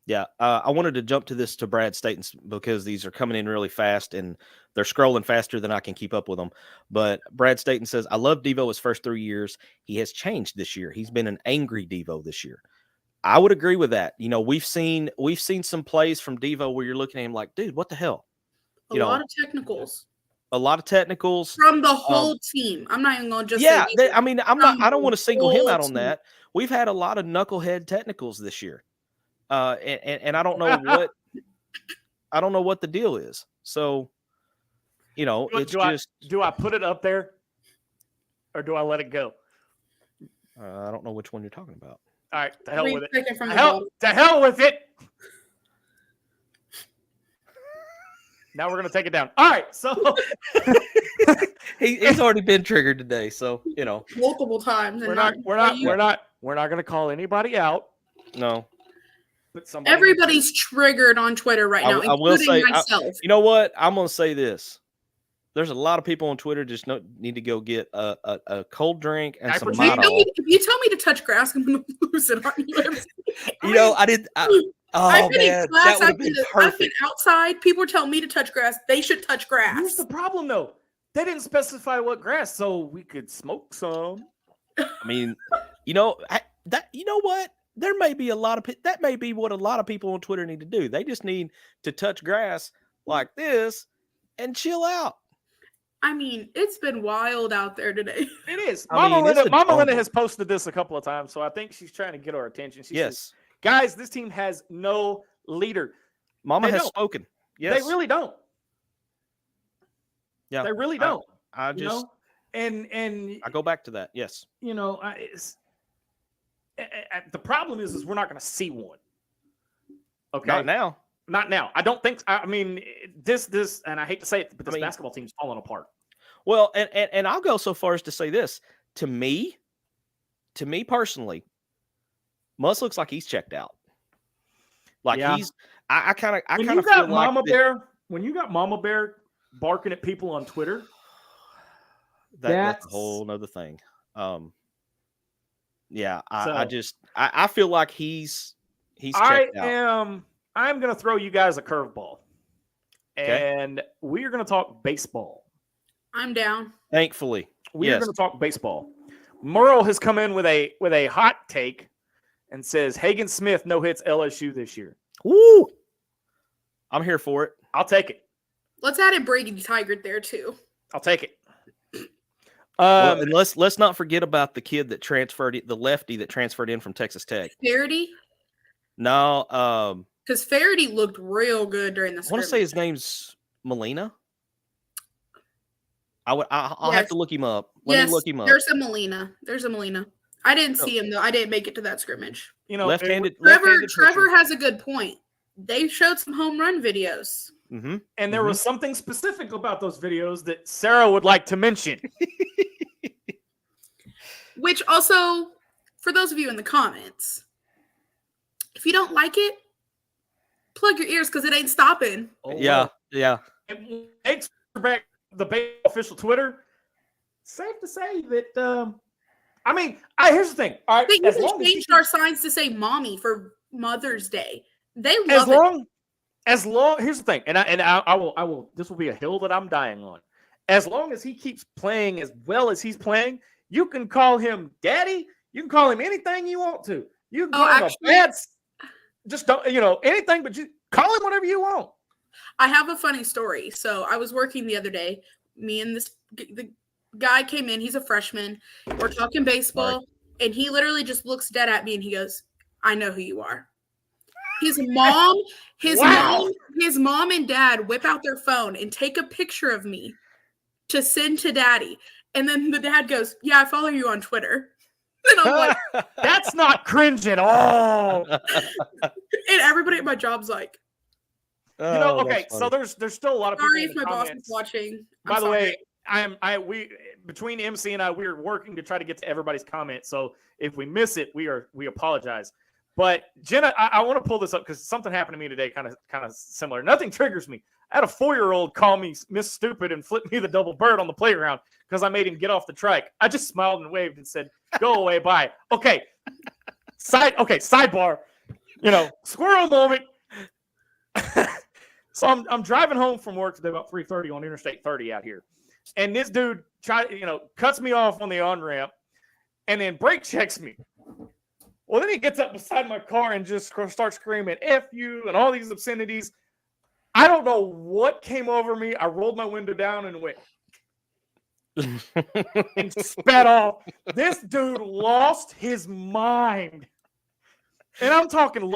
S4: Yeah, I wanted to jump to Brad Staten because these are coming in really fast and they're scrolling faster than I can keep up with them. But Brad Staten says, I love Devo his first 3 years. He has changed this year. He's been an angry Devo this year. I would agree with that. You know, we've seen some plays from Devo where you're looking at him like, dude, what the hell?
S5: A lot of technicals.
S4: A lot of technicals
S5: From the whole team. I'm not even going to just
S4: say
S5: I
S4: don't want to single him out on that. We've had a lot of knucklehead technicals this year. And I don't know what the deal is. So, you know,
S1: do I put it up there or do I let it go?
S4: I don't know which one you're talking about.
S1: All right, to hell with it.
S5: To
S1: hell with it. Now we're gonna take it down. All right, so
S4: he's already been triggered today, so you know
S5: multiple times.
S1: We're not gonna call anybody out.
S4: No.
S1: But
S5: everybody's triggered on Twitter right now,
S4: I will say,
S5: myself.
S4: You know what? I'm gonna say this. There's a lot of people on Twitter just need to go get a cold drink and some Midol.
S5: If you tell me to touch grass, I'm gonna lose it on you.
S4: You know, I did.
S5: I've been
S4: man,
S5: in class,
S4: that would have been perfect.
S5: I've been outside. People are telling me to touch grass. They should touch grass.
S1: Here's the problem, though. They didn't specify what grass, so we could smoke some.
S4: I mean, you know you know what? There may be that may be what a lot of people on Twitter need to do. They just need to touch grass like this and chill out.
S5: I mean, it's been wild out there today.
S1: It is. Mama Linda has posted this a couple of times, so I think she's trying to get our attention. She says, guys, this team has no leader.
S4: Mama has spoken. Yes.
S1: They really don't.
S4: Yeah.
S1: They really don't.
S4: I just
S1: and
S4: I go back to that. Yes.
S1: You know, the problem is we're not going to see one. Okay. Not now. I don't think. I mean, this, and I hate to say it, but this basketball team's falling apart.
S4: Well, and I'll go so far as to say this: to me personally, Muss looks like he's checked out. Like he's. I kind of feel like
S1: when you got Mama Bear barking at people on Twitter,
S4: that's a whole nother thing. Yeah, I feel like he's checked out.
S1: I'm going to throw you guys a curveball, and we are going to talk baseball.
S5: I'm down.
S4: Thankfully,
S1: we are going to talk baseball. Merle has come in with a hot take and says Hagen Smith no hits LSU this year.
S4: Woo! I'm here for it.
S1: I'll take it.
S5: Let's add in Brady Tigert there too.
S1: I'll take it.
S4: And let's not forget about the kid that transferred, the lefty that transferred in from Texas Tech.
S5: Faraday?
S4: No,
S5: because Faraday looked real good during the scrimmage.
S4: I want to say his name's Molina. I'll have to look him up. Let me look him up.
S5: There's a Molina. I didn't see him though. I didn't make it to that scrimmage.
S1: You know,
S4: left-handed.
S5: Trevor has a good point. They showed some home run videos.
S4: Mm-hmm.
S1: And there was something specific about those videos that Sarah would like to mention.
S5: Which also, for those of you in the comments, if you don't like it, plug your ears because it ain't stopping.
S4: Yeah.
S1: It makes back the baseball official Twitter. Safe to say that, here's the thing. All right,
S5: we changed our signs to say "mommy" for Mother's Day. They love
S1: here's the thing, and I will. This will be a hill that I'm dying on. As long as he keeps playing as well as he's playing, you can call him daddy. You can call him anything you want to. You can call him a bad. Just don't, anything, but you call him whatever you want.
S5: I have a funny story. So I was working the other day. Me and the guy came in. He's a freshman. We're talking baseball, and he literally just looks dead at me, and he goes, "I know who you are." His mom and dad whip out their phone and take a picture of me to send to daddy. And then the dad goes, "Yeah, I follow you on Twitter." And I'm like,
S1: that's not cringe at all.
S5: And everybody at my job's like,
S1: okay, so there's still a lot of people.
S5: Sorry if my boss is watching.
S1: By the way, we between MC and I, we're working to try to get to everybody's comments. So if we miss it, we apologize. But Jenna, I want to pull this up because something happened to me today, kind of similar. Nothing triggers me. I had a 4-year-old call me Miss Stupid and flip me the double bird on the playground because I made him get off the trike. I just smiled and waved and said, "Go away, bye." Okay, sidebar. Squirrel moment. So I'm driving home from work today about 3:30 on Interstate 30 out here, and this dude cuts me off on the on-ramp, and then brake checks me. Well, then he gets up beside my car and just starts screaming "F you" and all these obscenities. I don't know what came over me. I rolled my window down and went and spat off. This dude lost his mind. And I'm talking,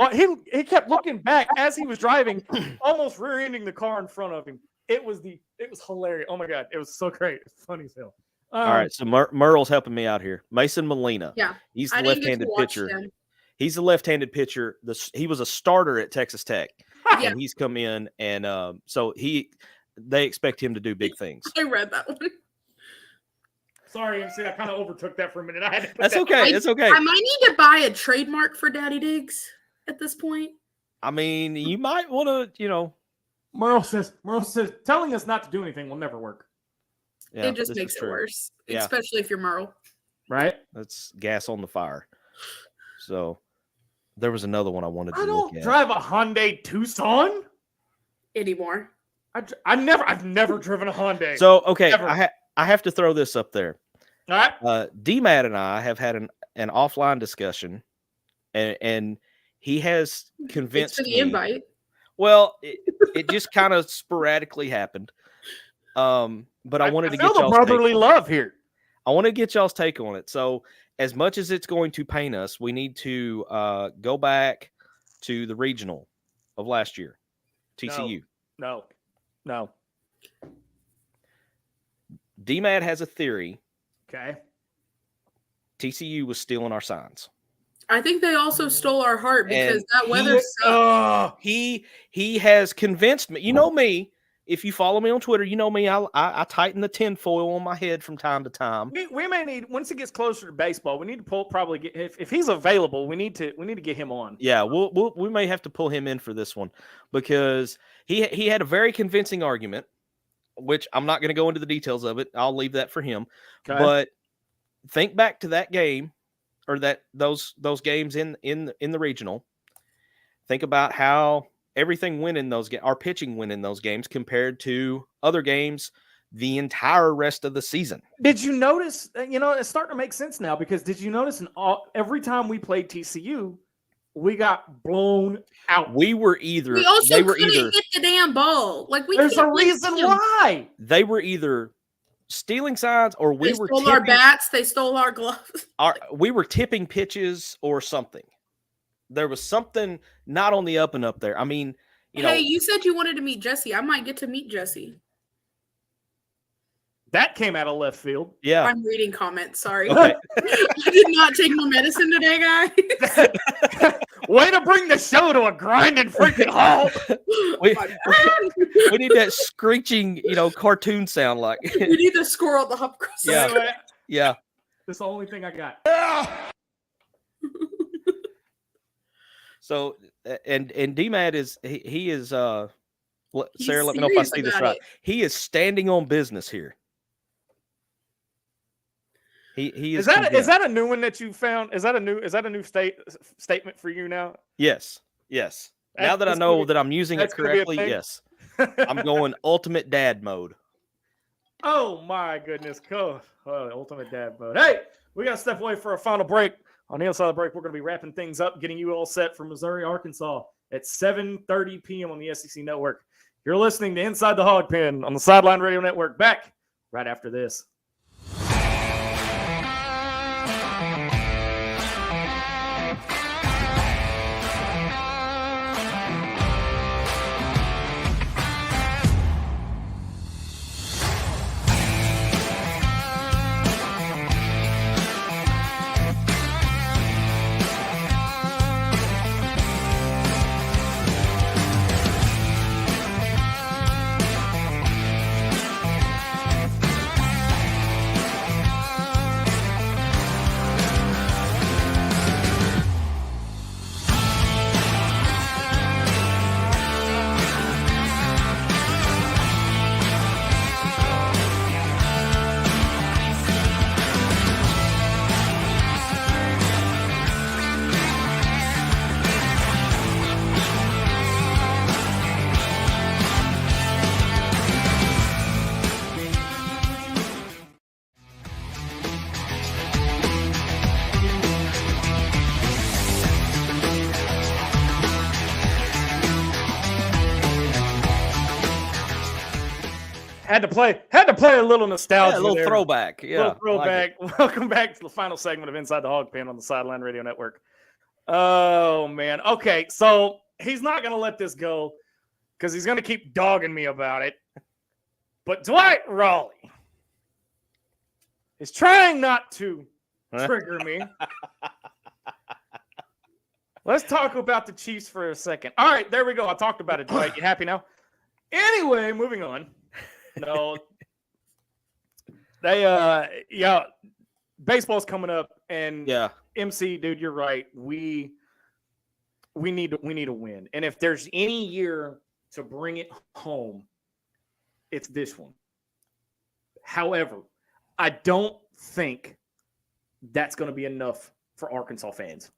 S1: he kept looking back as he was driving, almost rear-ending the car in front of him. It was hilarious. Oh my God. It was so great. It's funny as hell.
S4: All right. So Merle's helping me out here. Mason Molina.
S5: Yeah.
S4: He's the left-handed pitcher. He's the left-handed pitcher. He was a starter at Texas Tech.
S5: Yeah.
S4: And he's come in, and so they expect him to do big things.
S5: I read that one.
S1: Sorry, MC, I kind of overtook that for a minute.
S4: That's okay. It's okay.
S5: I might need to buy a trademark for Daddy Diggs at this point.
S4: I mean, you might want to,
S1: Merle says, telling us not to do anything will never work.
S4: Yeah,
S5: it just makes it worse, especially if you're Merle.
S1: Right?
S4: That's gas on the fire. So there was another one I wanted to look at.
S1: I don't drive a Hyundai Tucson
S5: anymore.
S1: I've never driven a Hyundai.
S4: So, okay, I have to throw this up there.
S1: All right.
S4: D-Mad and I have had an offline discussion, and he has convinced
S5: Thanks for
S4: me.
S5: the invite.
S4: Well, it just kind of sporadically happened. But I wanted to get y'all's
S1: brotherly love here.
S4: I want to get y'all's take on it. So, as much as it's going to pain us, we need to go back to the regional of last year, TCU.
S1: No.
S4: D-Mad has a theory.
S1: Okay.
S4: TCU was stealing our signs.
S5: I think they also stole our heart because that weather sucked.
S4: He has convinced me. You know me. If you follow me on Twitter, you know me. I tighten the tinfoil on my head from time to time.
S1: We may need, once it gets closer to baseball, we need to get if he's available. We need to get him on.
S4: Yeah, we may have to pull him in for this one because he had a very convincing argument, which I'm not going to go into the details of it. I'll leave that for him. Okay. But think back to that game or those games in the regional. Think about how everything went in those games. Our pitching went in those games compared to other games the entire rest of the season.
S1: Did you notice? It's starting to make sense now because did you notice every time we played TCU, we got blown out.
S5: We also couldn't hit the damn ball.
S1: There's a reason why.
S4: They were either stealing signs or
S5: they stole our bats. They stole our gloves.
S4: We were tipping pitches or something. There was something not on the up and up there. I mean,
S5: you said you wanted to meet Jesse. I might get to meet Jesse.
S1: That came out of left field.
S4: Yeah.
S5: I'm reading comments. Sorry.
S4: Okay.
S5: I did not take my medicine today, guys.
S1: Way to bring the show to a grinding freaking halt.
S4: We need that screeching, cartoon sound like.
S5: We need the squirrel at the hop cross.
S4: Yeah. Yeah.
S1: That's the only thing I got. So,
S4: and D-Mad is he is Sarah, let me know if I say this right. He is standing on business here. He is
S1: that a new one that you found? Is that a new statement for you now?
S4: Yes. Now that I know that I'm using it correctly, yes. I'm going ultimate dad mode.
S1: Oh my goodness. Cool. Ultimate dad mode. Hey, we got to step away for a final break. On the inside of the break, we're going to be wrapping things up, getting you all set for Missouri, Arkansas at 7:30 p.m. on the SEC Network. You're listening to Inside the Hawg Pen on the Sideline Radio Network. Back right after this. Had to play a little nostalgia.
S4: Yeah, a little
S1: there.
S4: throwback. Yeah.
S1: Little throwback. Welcome back to the final segment of Inside the Hawg Pen on the Sideline Radio Network. Oh man. Okay, so he's not gonna let this go because he's gonna keep dogging me about it. But Dwight Raleigh is trying not to trigger me. Let's talk about the Chiefs for a second. All right, there we go. I talked about it, Dwight. You happy now? Anyway, moving on. No, baseball's coming up, and MC, dude, you're right. We need a win, and if there's any year to bring it home, it's this one. However, I don't think that's going to be enough for Arkansas fans.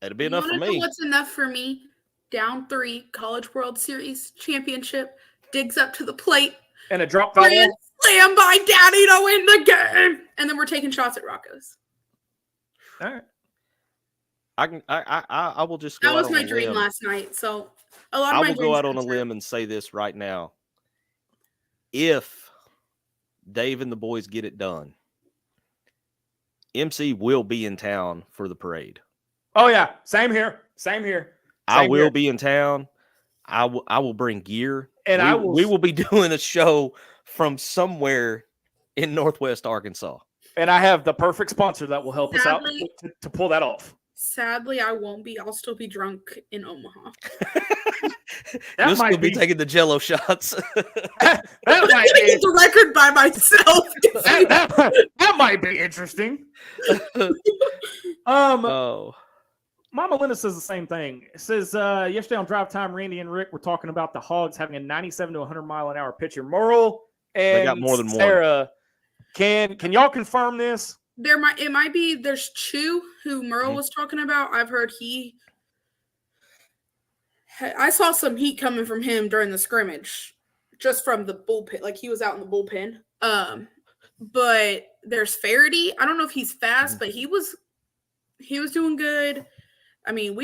S4: It'll be enough for me.
S5: What's enough for me? Down 3, College World Series championship, digs up to the plate,
S1: and a drop foul.
S5: Slam by Daddy to win the game, and then we're taking shots at Rocco's.
S1: All right.
S4: I will just go
S5: that
S4: out
S5: was
S4: on
S5: my
S4: a
S5: dream
S4: limb.
S5: last night. So a lot of
S4: I
S5: my
S4: will go
S5: dreams
S4: out on a
S5: come true.
S4: limb and say this right now. If Dave and the boys get it done, MC will be in town for the parade.
S1: Oh yeah, same here.
S4: I will be in town. I will bring gear,
S1: and
S4: we will be doing a show from somewhere in Northwest Arkansas.
S1: And I have the perfect sponsor that will help us out to pull that off.
S5: Sadly, I won't be. I'll still be drunk in Omaha.
S4: You'll still be taking the Jello shots.
S1: that
S5: I'm
S1: might
S5: gonna get the record by myself.
S1: that might be interesting. Mama Linda says the same thing. It says yesterday on Drive Time, Randy and Rick were talking about the Hogs having a 97 to 100 mile an hour pitcher. Merle and
S4: they got more than
S1: Sarah, can y'all confirm this?
S5: It might be. There's Chu, who Merle was talking about. I've heard I saw some heat coming from him during the scrimmage, just from the bullpen. Like, he was out in the bullpen. But there's Faraday. I don't know if he's fast, but he was doing good. I mean,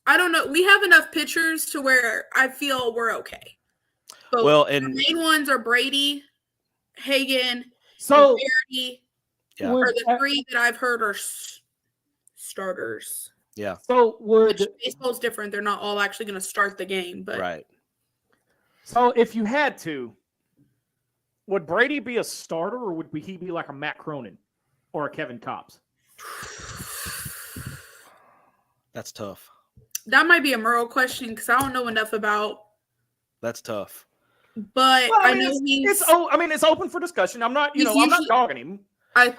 S5: I don't know. We have enough pitchers to where I feel we're okay. But the main ones are Brady, Hagan, and Faraday.
S4: Yeah.
S5: Or the 3 that I've heard are starters.
S4: Yeah.
S1: So
S5: baseball's different. They're not all actually going to start the game, but
S4: right.
S1: So if you had to, would Brady be a starter, or would he be like a Matt Cronin or a Kevin Cobbs?
S4: That's tough.
S5: That might be a Merle question because I don't know enough about.
S4: That's tough.
S5: But I know
S1: it's open for discussion. I'm not, I'm not dogging him.
S5: I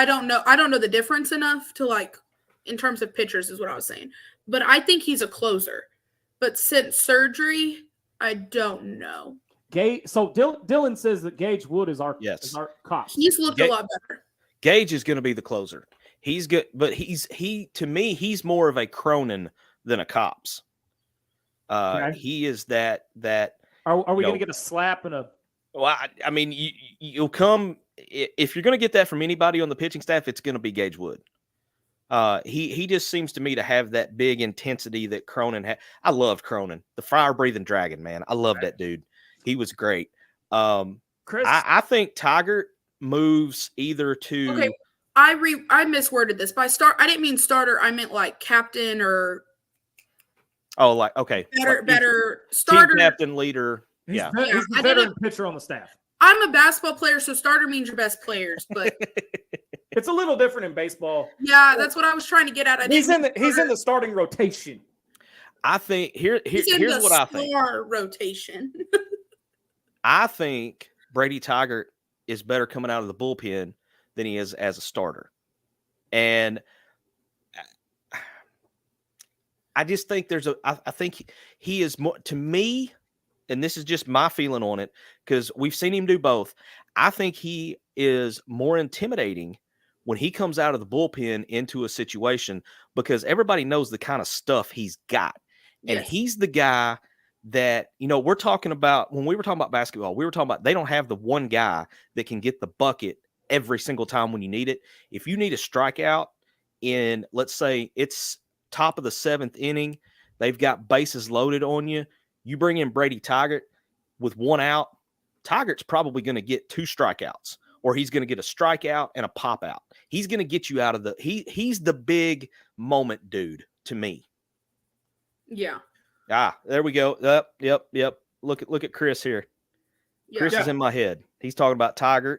S5: don't know. I don't know the difference enough to, like, in terms of pitchers is what I was saying. But I think he's a closer. But since surgery, I don't know.
S1: So Dylan says that Gage Wood is our cop.
S5: He's looked a lot better.
S4: Gage is going to be the closer. He's good, but to me, he's more of a Cronin than a Cops.
S1: Okay.
S4: He is that.
S1: Are we going to get a slap and a?
S4: Well, I mean, you'll come if you're going to get that from anybody on the pitching staff. It's going to be Gage Wood. He just seems to me to have that big intensity that Cronin had. I loved Cronin, the fire-breathing dragon, man. I love that dude. He was great.
S1: Chris,
S4: I think Tiger moves either to.
S5: Okay, I misworded this. By I didn't mean starter. I meant like captain or.
S4: Oh, like okay.
S5: Better starter,
S4: team captain, leader.
S1: He's the veteran pitcher on the staff.
S5: I'm a basketball player, so starter means your best players, but
S1: it's a little different in baseball.
S5: Yeah, that's what I was trying to get at.
S1: He's in the starting rotation.
S4: I think here's what I think.
S5: Rotation.
S4: I think Brady Taggart is better coming out of the bullpen than he is as a starter, and I just think I think he is more to me, and this is just my feeling on it because we've seen him do both. I think he is more intimidating when he comes out of the bullpen into a situation because everybody knows the kind of stuff he's got. And he's the guy that, we're talking about when we were talking about basketball, we were talking about they don't have the one guy that can get the bucket every single time when you need it. If you need a strikeout in, let's say it's top of the 7th inning, they've got bases loaded on you. You bring in Brady Taggart. with 1 out, Tyggart's probably going to get 2 strikeouts, or he's going to get a strikeout and a pop out. He's going to get you out of the he's the big moment dude to me.
S5: Yeah.
S4: There we go. Yep. Look at Chris here.
S5: Yeah.
S4: Chris is in my head. He's talking about Tyggart.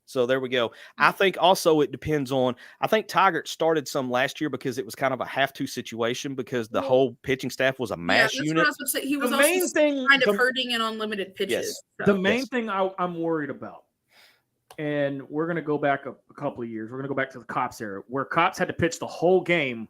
S4: So there we go. I think also it depends on, I think Tyggart started some last year because it was kind of a have-to situation because the whole pitching staff was a mash
S5: that's
S4: unit.
S5: what I was going to say. He was
S1: The
S5: also
S1: main thing-
S5: kind of
S1: the-
S5: hurting in unlimited pitches.
S4: Yes.
S5: So.
S1: The main thing I'm worried about, and we're going to go back a couple of years. We're going to go back to the Cops era, where Cops had to pitch the whole game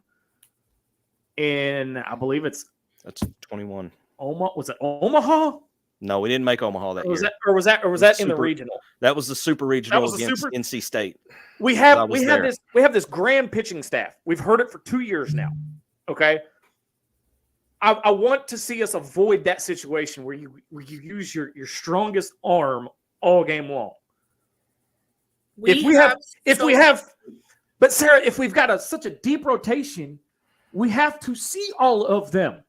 S1: in, I believe it's
S4: That's 21.
S1: Omaha. Was it Omaha?
S4: No, we didn't make Omaha that
S1: Or was
S4: year.
S1: that in the
S4: Super-
S1: regional?
S4: That was the super regional
S1: was the
S4: against
S1: super-
S4: NC State.
S1: We
S4: I
S1: have
S4: was
S1: we
S4: there.
S1: have this grand pitching staff. We've heard it for 2 years now. Okay. I want to see us avoid that situation where you use your strongest arm all game long. But Sarah, if we've got such a deep rotation, we have to see all of them.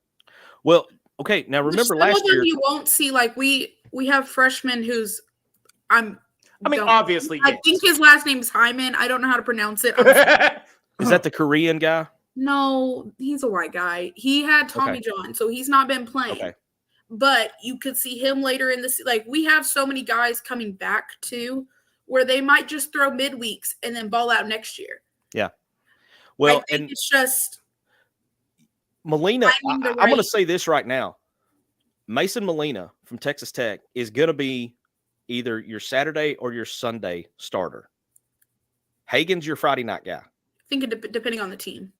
S4: Well, okay, now remember last year.
S5: You won't see, like, we have freshmen whose
S1: Obviously,
S5: I think his last name is Hyman. I don't know how to pronounce it.
S4: Is that the Korean guy?
S5: No, he's a white guy. He had Tommy John, so he's not been playing.
S4: Okay.
S5: But you could see him later in this. Like, we have so many guys coming back too, where they might just throw midweeks and then ball out next year.
S4: Yeah. Well,
S5: I think
S4: and
S5: it's just
S4: Molina, I'm going to
S5: right-
S4: say this right now. Mason Molina from Texas Tech is going to be either your Saturday or your Sunday starter. Hagen's your Friday night guy.
S5: I think depending on the team.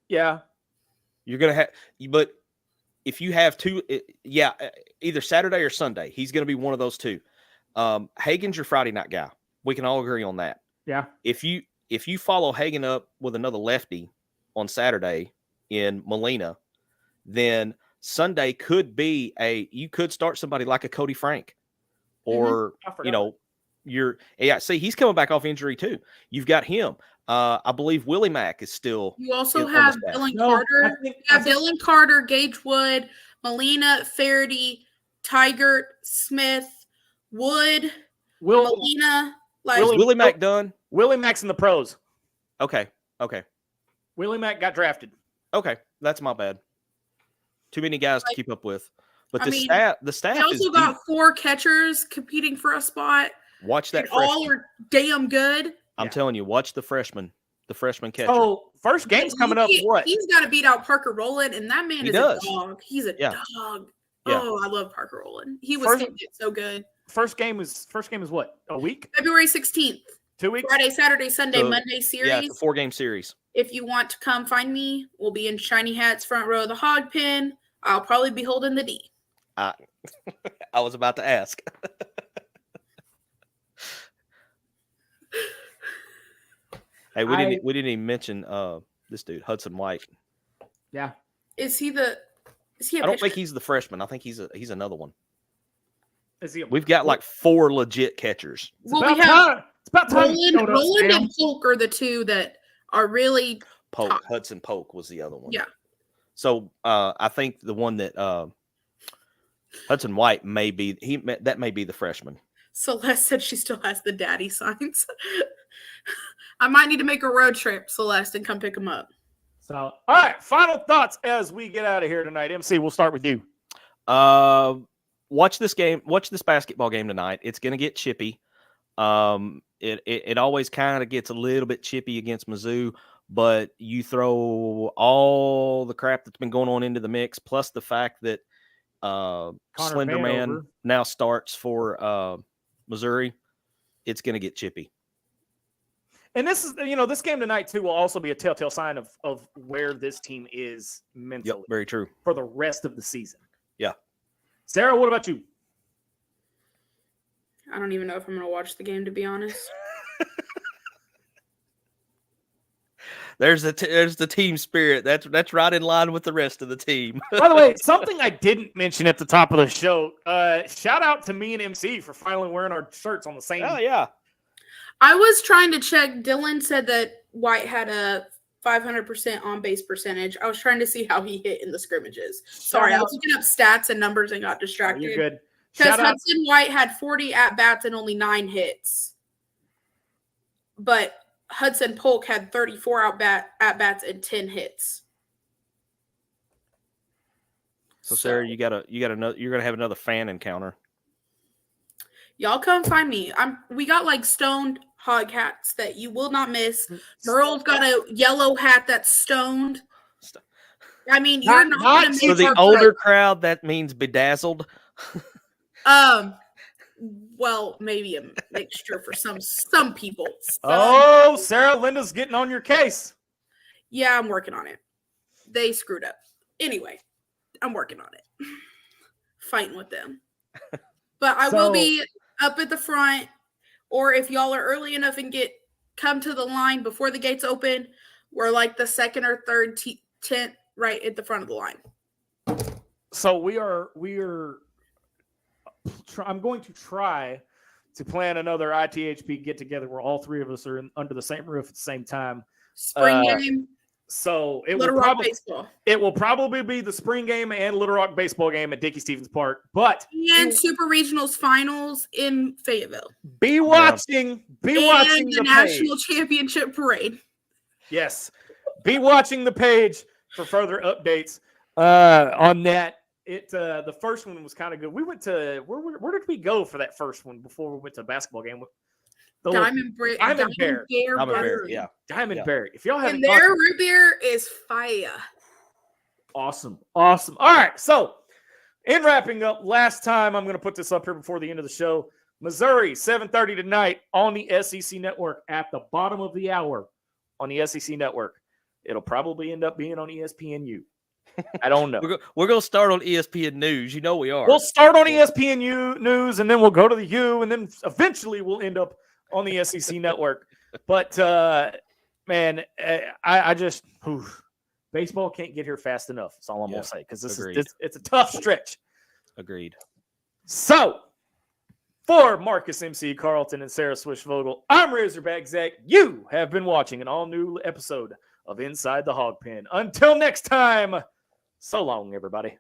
S1: Yeah.
S4: You're going to have, but if you have two, either Saturday or Sunday, he's going to be one of those two. Hagen's your Friday night guy. We can all agree on that.
S1: Yeah.
S4: If you follow Hagen up with another lefty on Saturday in Molina, then Sunday could be you could start somebody like a Cody Frank, or see, he's coming back off injury too. You've got him. I believe Willie Mack is still.
S5: You also have Dylan Carter. Dylan Carter, Gage Wood, Molina, Faraday, Taggart, Smith, Wood, Molina.
S4: Is Willie Mack done?
S1: Willie Mack's in the pros.
S4: Okay.
S1: Willie Mack got drafted.
S4: Okay, that's my bad. Too many guys to keep up with. But the staff.
S5: We also got 4 catchers competing for a spot.
S4: Watch that.
S5: All are damn good.
S4: I'm telling you, watch the freshman catcher.
S1: Oh, first game's coming up. What?
S5: He's got to beat out Parker Rowland, and that man is a dog. He's a dog.
S4: Yeah.
S5: Oh, I love Parker Rowland. He was hitting it so good.
S1: First game is what? A week?
S5: February 16th.
S1: 2 weeks?
S5: Friday, Saturday, Sunday, Monday series.
S4: Yeah, it's a 4-game series.
S5: If you want to come find me, we'll be in Shiny Hats, front row of the Hog Pen. I'll probably be holding the D.
S4: I was about to ask. Hey, we didn't even mention this dude, Hudson White.
S1: Yeah.
S5: Is he a
S4: I don't think he's the freshman. I think he's another one.
S1: Is he
S4: We've got like 4 legit catchers.
S5: It's about time. Roland
S1: Sam.
S5: and Polk are the two that are really top.
S4: Hudson Polk was the other one.
S5: Yeah.
S4: So I think the one that Hudson White may be the freshman.
S5: Celeste said she still has the daddy signs. I might need to make a road trip, Celeste, and come pick them up.
S1: So, all right, final thoughts as we get out of here tonight. MC, we'll start with you.
S4: Watch this basketball game tonight. It's going to get chippy. It always kind of gets a little bit chippy against Mizzou, but you throw all the crap that's been going on into the mix, plus the fact that Slenderman now starts for Missouri, it's going to get chippy.
S1: And this is, this game tonight too will also be a telltale sign of where this team is mentally.
S4: Yep, very true.
S1: For the rest of the season.
S4: Yeah.
S1: Sarah, what about you?
S5: I don't even know if I'm going to watch the game, to be honest.
S4: There's the team spirit. That's right in line with the rest of the team.
S1: By the way, something I didn't mention at the top of the show. Shout out to me and MC for finally wearing our shirts on the same.
S4: Oh yeah.
S5: I was trying to check. Dylan said that White had a 500% on base percentage. I was trying to see how he hit in the scrimmages. Sorry, I was looking up stats and numbers and got distracted.
S1: You're good.
S5: Because
S1: Shout out.
S5: Hudson White had 40 at-bats and only 9 hits. But Hudson Polk had 34 at-bats and 10 hits.
S4: So Sarah, you're gonna have another fan encounter.
S5: Y'all come find me. We got like stoned hog hats that you will not miss. Merle's got a yellow hat that's stoned. I mean, you're not gonna miss
S4: For the
S5: our
S4: older crowd, that means bedazzled.
S5: Well, maybe a mixture for some people.
S1: Oh, Sarah, Linda's getting on your case.
S5: Yeah, I'm working on it. They screwed up. Anyway, I'm working on it. Fighting with them. But I will be up at the front, or if y'all are early enough and come to the line before the gates open, we're like the second or third tent right at the front of the line.
S1: So we are. I'm going to try to plan another ITHP get together where all three of us are under the same roof at the same time.
S5: Spring game.
S1: So it
S5: Little
S1: will
S5: Rock
S1: probably
S5: baseball.
S1: It will probably be the spring game and Little Rock baseball game at Dickey Stevens Park. But
S5: And Super Regionals finals in Fayetteville.
S1: be watching
S5: the
S1: the
S5: National
S1: page.
S5: Championship Parade.
S1: Yes, be watching the page for further updates on that. The first one was kind of good. We went to where did we go for that first one before we went to a basketball game?
S5: Diamond Bear.
S1: Diamond Bear,
S4: yeah.
S1: Diamond Bear. If y'all haven't,
S5: And their root beer is fire.
S1: awesome. All right, so in wrapping up, last time I'm going to put this up here before the end of the show. Missouri, 7:30 tonight on the SEC Network at the bottom of the hour on the SEC Network. It'll probably end up being on ESPNU. I don't know.
S4: We're going to start on ESPN News. You know we are.
S1: We'll start on ESPNU News, and then we'll go to the U, and then eventually we'll end up on the SEC Network. But, man, I just baseball can't get here fast enough. That's all I'm going to say, because it's a tough stretch.
S4: Agreed.
S1: So, for Marcus MC Carlton and Sarah Swishvogel, I'm Razorback Zach. You have been watching an all-new episode of Inside the Hawg Pen. Until next time, so long, everybody.